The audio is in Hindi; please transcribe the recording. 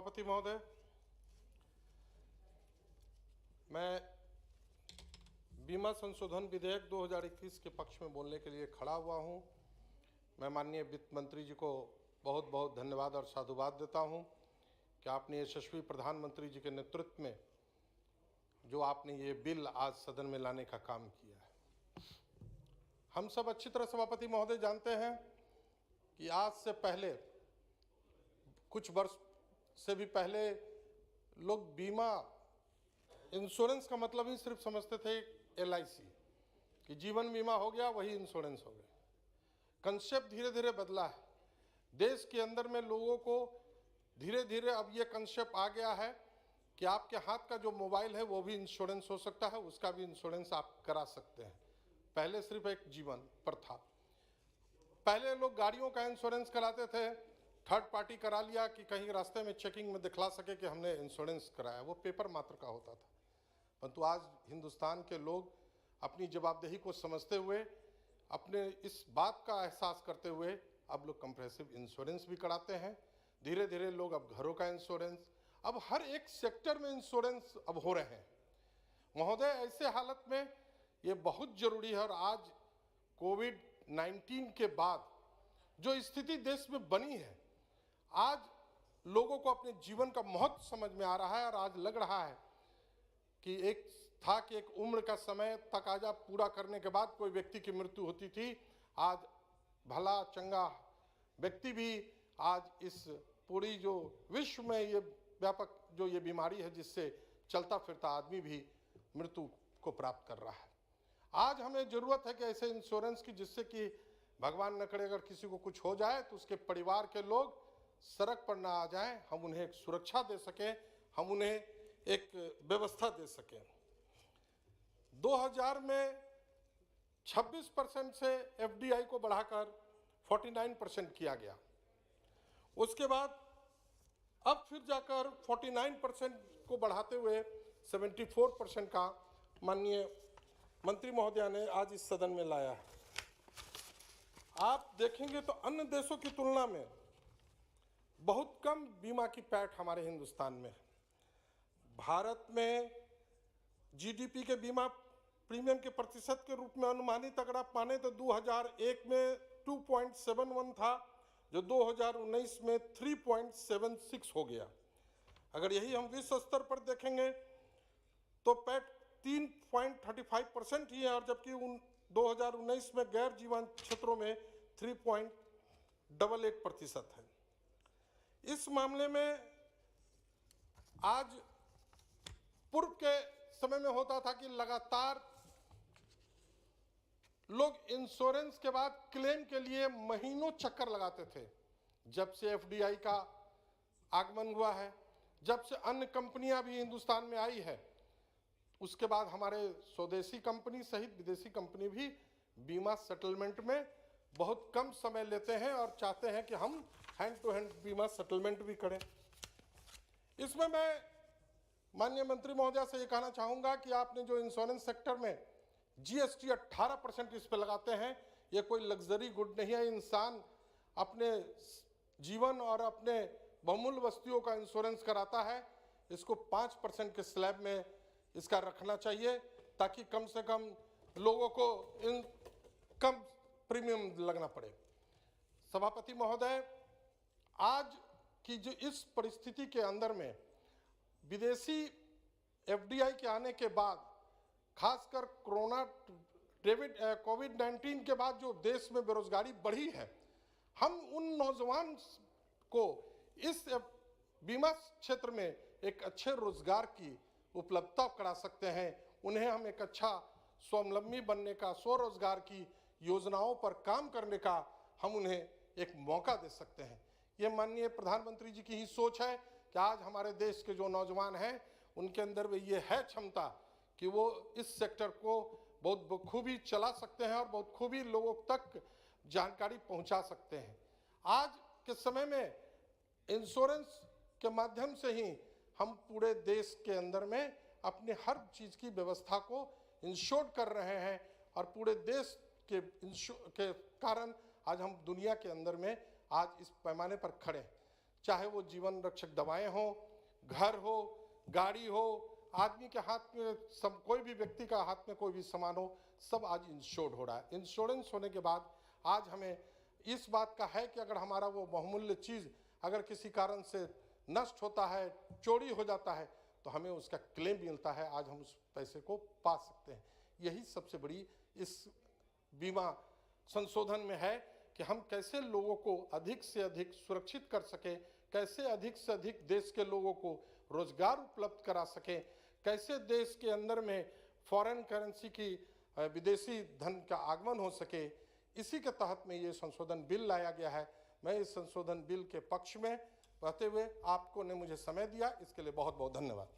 सभापति महोदय, मैं बीमा संशोधन विधेयक 2021 के पक्ष में बोलने के लिए खड़ा हुआ हूं। मैं माननीय वित्त मंत्री जी को बहुत बहुत धन्यवाद और साधुवाद देता हूं कि आपने यशस्वी प्रधानमंत्री जी के नेतृत्व में जो आपने ये बिल आज सदन में लाने का काम किया है। हम सब अच्छी तरह सभापति महोदय जानते हैं कि आज से पहले कुछ वर्ष से भी पहले लोग बीमा इंश्योरेंस का मतलब ही सिर्फ समझते थे LIC कि जीवन बीमा हो गया वही इंश्योरेंस हो गया। कंसेप्ट धीरे धीरे बदला है। देश के अंदर में लोगों को धीरे धीरे अब ये कंसेप्ट आ गया है कि आपके हाथ का जो मोबाइल है वो भी इंश्योरेंस हो सकता है, उसका भी इंश्योरेंस आप करा सकते हैं। पहले सिर्फ एक जीवन पर था। पहले लोग गाड़ियों का इंश्योरेंस कराते थे, थर्ड पार्टी करा लिया कि कहीं रास्ते में चेकिंग में दिखला सके कि हमने इंश्योरेंस कराया, वो पेपर मात्र का होता था। परंतु आज हिंदुस्तान के लोग अपनी जवाबदेही को समझते हुए, अपने इस बात का एहसास करते हुए अब लोग कंप्रेहेंसिव इंश्योरेंस भी कराते हैं। धीरे धीरे लोग अब घरों का इंश्योरेंस, अब हर एक सेक्टर में इंश्योरेंस अब हो रहे हैं। महोदय, ऐसे हालत में ये बहुत जरूरी है और आज कोविड-19 के बाद जो स्थिति देश में बनी है, आज लोगों को अपने जीवन का महत्व समझ में आ रहा है और आज लग रहा है कि एक उम्र का समय तकाजा पूरा करने के बाद कोई व्यक्ति की मृत्यु होती थी। आज भला चंगा व्यक्ति भी आज इस पूरी जो विश्व में ये व्यापक जो ये बीमारी है जिससे चलता फिरता आदमी भी मृत्यु को प्राप्त कर रहा है। आज हमें जरूरत है कि ऐसे इंश्योरेंस की जिससे कि भगवान न करे अगर किसी को कुछ हो जाए तो उसके परिवार के लोग सड़क पर ना आ जाएं, हम उन्हें एक सुरक्षा दे सकें, हम उन्हें एक व्यवस्था दे सकें। 2000 में 26% से FDI को बढ़ाकर 49% किया गया। उसके बाद अब फिर जाकर 49% को बढ़ाते हुए 74% का माननीय मंत्री महोदया ने आज इस सदन में लाया है। आप देखेंगे तो अन्य देशों की तुलना में बहुत कम बीमा की पैठ हमारे हिंदुस्तान में है। भारत में GDP के बीमा प्रीमियम के प्रतिशत के रूप में अनुमानित अगर आप माने तो 2001 में 2.71 था, जो 2019 में 3.76 हो गया। अगर यही हम विश्व स्तर पर देखेंगे तो पैठ 3.35% ही है और जबकि 2019 में गैर जीवन क्षेत्रों में 3.88% है। इस मामले में आज पूर्व के समय में होता था कि लगातार लोग इंश्योरेंस के बाद क्लेम के लिए महीनों चक्कर लगाते थे। जब से FDI का आगमन हुआ है, जब से अन्य कंपनियां भी हिंदुस्तान में आई है, उसके बाद हमारे स्वदेशी कंपनी सहित विदेशी कंपनी भी बीमा सेटलमेंट में बहुत कम समय लेते हैं और चाहते हैं कि हम हैंड टू हैंड बीमा सेटलमेंट भी करें। इसमें मैं माननीय मंत्री महोदया से ये कहना चाहूँगा कि आपने जो इंश्योरेंस सेक्टर में GST 18% इस पर लगाते हैं, ये कोई लग्जरी गुड नहीं है। इंसान अपने जीवन और अपने बहुमूल्य वस्तुओं का इंश्योरेंस कराता है, इसको 5% के स्लैब में इसका रखना चाहिए ताकि कम से कम लोगों को इन कम प्रीमियम लगना पड़े। सभापति महोदय, आज की जो इस परिस्थिति के अंदर में विदेशी FDI के आने के बाद, खासकर कोविड-19 के बाद जो देश में बेरोजगारी बढ़ी है, हम उन नौजवान को इस बीमा क्षेत्र में एक अच्छे रोजगार की उपलब्धता करा सकते हैं। उन्हें हम एक अच्छा स्वावलंबी बनने का, स्वरोजगार की योजनाओं पर काम करने का हम उन्हें एक मौका दे सकते हैं। ये माननीय प्रधानमंत्री जी की ही सोच है कि आज हमारे देश के जो नौजवान हैं उनके अंदर में ये है क्षमता कि वो इस सेक्टर को बहुत बखूबी चला सकते हैं और बहुत खूबी लोगों तक जानकारी पहुंचा सकते हैं। आज के समय में इंश्योरेंस के माध्यम से ही हम पूरे देश के अंदर में अपने हर चीज़ की व्यवस्था को इंश्योर कर रहे हैं और पूरे देश के कारण आज हम दुनिया के अंदर में आज इस पैमाने पर खड़े हैं। चाहे वो जीवन रक्षक दवाएं हो, घर हो, गाड़ी हो, आदमी के हाथ में कोई भी व्यक्ति का हाथ में कोई भी सामान हो, सब आज इंश्योर्ड हो रहा है। इंश्योरेंस होने के बाद आज हमें इस बात का है कि अगर हमारा वो बहुमूल्य चीज़ अगर किसी कारण से नष्ट होता है, चोरी हो जाता है, तो हमें उसका क्लेम मिलता है, आज हम उस पैसे को पा सकते हैं। यही सबसे बड़ी इस बीमा संशोधन में है कि हम कैसे लोगों को अधिक से अधिक सुरक्षित कर सकें, कैसे अधिक से अधिक देश के लोगों को रोजगार उपलब्ध करा सकें, कैसे देश के अंदर में फॉरेन करेंसी की विदेशी धन का आगमन हो सके। इसी के तहत में ये संशोधन बिल लाया गया है। मैं इस संशोधन बिल के पक्ष में रहते हुए आपको ने मुझे समय दिया, इसके लिए बहुत बहुत धन्यवाद।